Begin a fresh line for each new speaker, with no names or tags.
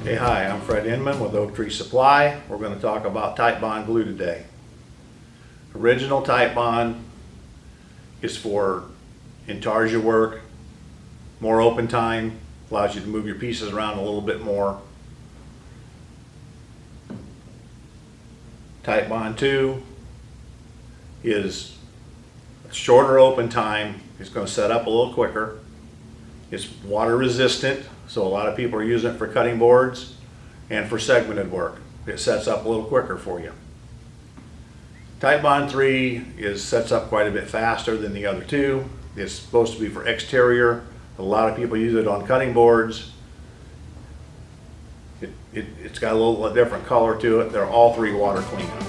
Hey, hi, I'm Fred Inman with Oak Tree Supply. We're going to talk about Titebond Glue today. Original Titebond is for intarsia work, more open time, allows you to move your pieces around a little bit more. Titebond 2 is shorter open time. It's going to set up a little quicker. It's water resistant, so a lot of people are using it for cutting boards and for segmented work. It sets up a little quicker for you. Titebond 3 sets up quite a bit faster than the other two. It's supposed to be for exterior. A lot of people use it on cutting boards. It's got a little different color to it. They're all three water cleanup.